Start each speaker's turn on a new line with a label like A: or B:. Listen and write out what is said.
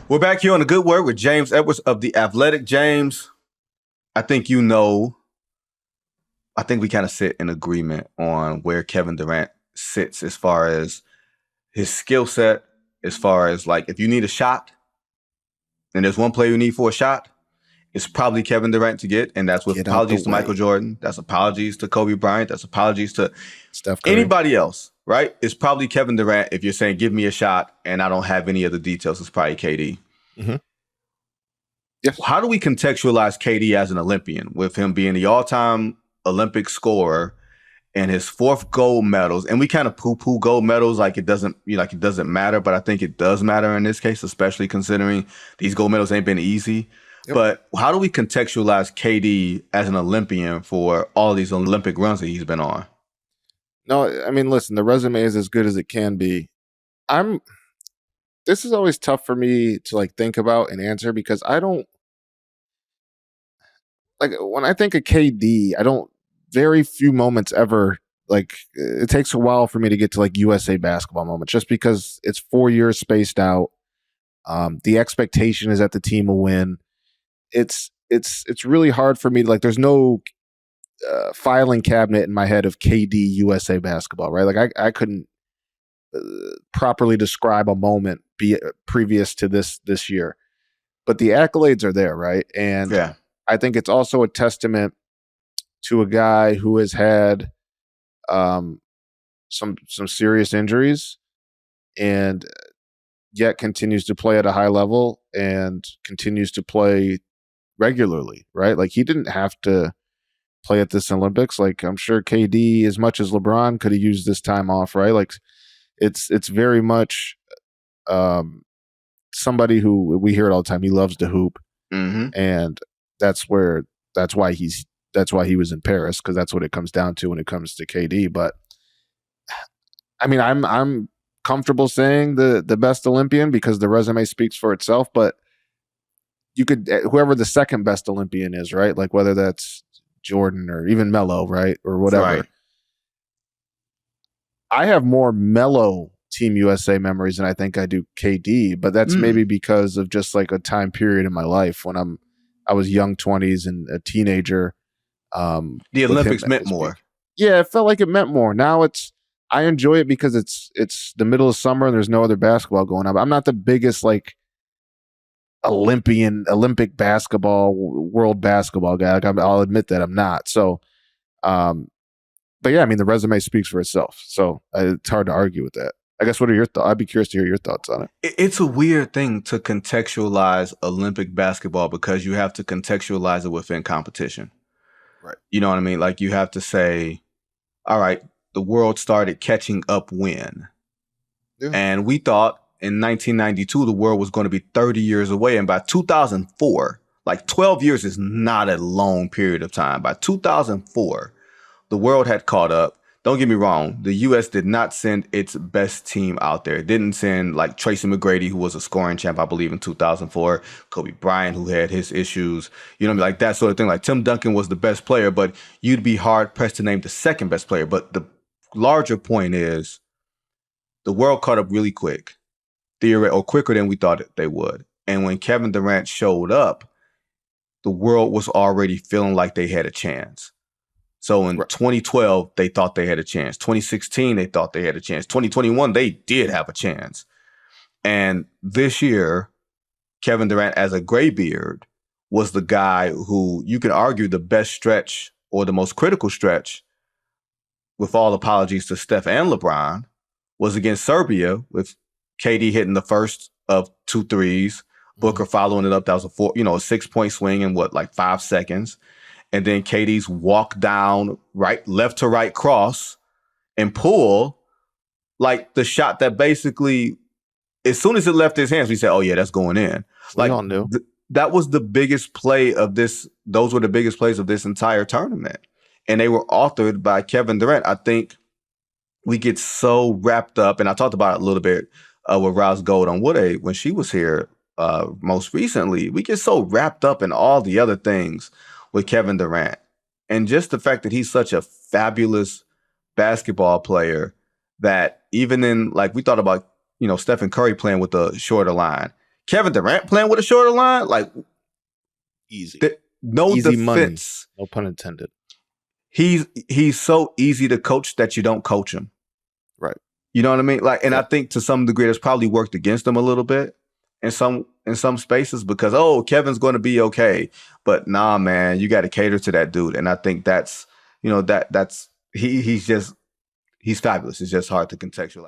A: We're back here on the Good Word with James Edwards of The Athletic. James, I think I think we kind of sit in agreement on where Kevin Durant sits as far as his skill set, as far as like if you need a shot and there's one player you need for a shot, it's probably Kevin Durant to get. And that's with apologies to Michael Jordan. That's apologies to Kobe Bryant. That's apologies to
B: Steph Curry.
A: Anybody else, right? It's probably Kevin Durant. If you're saying, give me a shot and I don't have any other details, it's probably KD.
B: Mm-hmm. Yes.
A: How do we contextualize KD as an Olympian with him being the all-time Olympic scorer and his 4th gold medals? And we kind of poo-poo gold medals like it doesn't matter, but I think it does matter in this case, especially considering these gold medals ain't been easy. Yep. But how do we contextualize KD as an Olympian for all these Olympic runs that he's been on?
B: No, I mean, listen, the resume is as good as it can be. This is always tough for me to like think about and answer because I don't like when I think of KD, very few moments ever, like it takes a while for me to get to like USA basketball moments just because it's 4 years spaced out. The expectation is that the team will win. It's really hard for me to like, there's no filing cabinet in my head of KD USA basketball, right? Like I couldn't properly describe a moment previous to this year, but the accolades are there, right? And
A: yeah.
B: I think it's also a testament to a guy who has had some serious injuries and yet continues to play at a high level and continues to play regularly, right? Like he didn't have to play at this Olympics. Like I'm sure KD, as much as LeBron, could have used this time off, right? Like it's very much somebody who we hear it all the time. He loves to hoop, and that's why he was in Paris, because that's what it comes down to when it comes to KD. But I mean, I'm comfortable saying the best Olympian because the resume speaks for itself. But you could whoever the second best Olympian is, right? Like whether that's Jordan or even Melo, right, or whatever.
A: Right.
B: I have more Melo Team USA memories than I think I do KD, but that's maybe because of just like a time period in my life when I was young 20s and a teenager.
A: The Olympics meant more.
B: Yeah, it felt like it meant more. Now I enjoy it because it's the middle of summer and there's no other basketball going on. But I'm not the biggest like Olympic basketball, world basketball guy. Like I'll admit that I'm not. So, but yeah, I mean, the resume speaks for itself. So it's hard to argue with that. I guess, what are your thoughts? I'd be curious to hear your thoughts on it.
A: It's a weird thing to contextualize Olympic basketball because you have to contextualize it within competition.
B: Right.
A: You know what I mean? Like you have to say, all right, the world started catching up when? Yeah. And we thought in 1992, the world was going to be 30 years away. And by 2004, like 12 years is not a long period of time. By 2004, the world had caught up. Don't get me wrong. The U.S. did not send its best team out there. It didn't send like Tracy McGrady, who was a scoring champ, I believe, in 2004. Kobe Bryant, who had his issues. You know what I mean? Like that sort of thing. Like Tim Duncan was the best player, but you'd be hard pressed to name the second best player. But the larger point is the world caught up really quick, or quicker than we thought they would. And when Kevin Durant showed up, the world was already feeling like they had a chance. So in 2012, they thought they had a chance. 2016, they thought they had a chance. 2021, they did have a chance. And this year, Kevin Durant, as a graybeard, was the guy who you can argue the best stretch or the most critical stretch, with all apologies to Steph and LeBron, was against Serbia with KD hitting the first of 2 threes, Booker following it up. That was a 6-point swing in 5 seconds. And then KD's walk down left to right cross and pull, like the shot that basically, as soon as it left his hands, we said, oh yeah, that's going in.
B: We all knew.
A: That was the biggest play of this. Those were the biggest plays of this entire tournament. And they were authored by Kevin Durant. I think we get so wrapped up, and I talked about it a little bit with Roz Gold on Woodade when she was here most recently. We get so wrapped up in all the other things with Kevin Durant. And just the fact that he's such a fabulous basketball player that even in, we thought about, Stephen Curry playing with the shorter line. Kevin Durant playing with a shorter line, like
B: easy,
A: no
B: easy
A: defense.
B: Money. No pun intended.
A: He's so easy to coach that you don't coach him.
B: Right.
A: You know what I mean? Like, and I think to some degree that's probably worked against him a little bit in some spaces because Kevin's going to be okay, but nah, man, you got to cater to that dude. And I think that's he's fabulous. It's just hard to contextualize.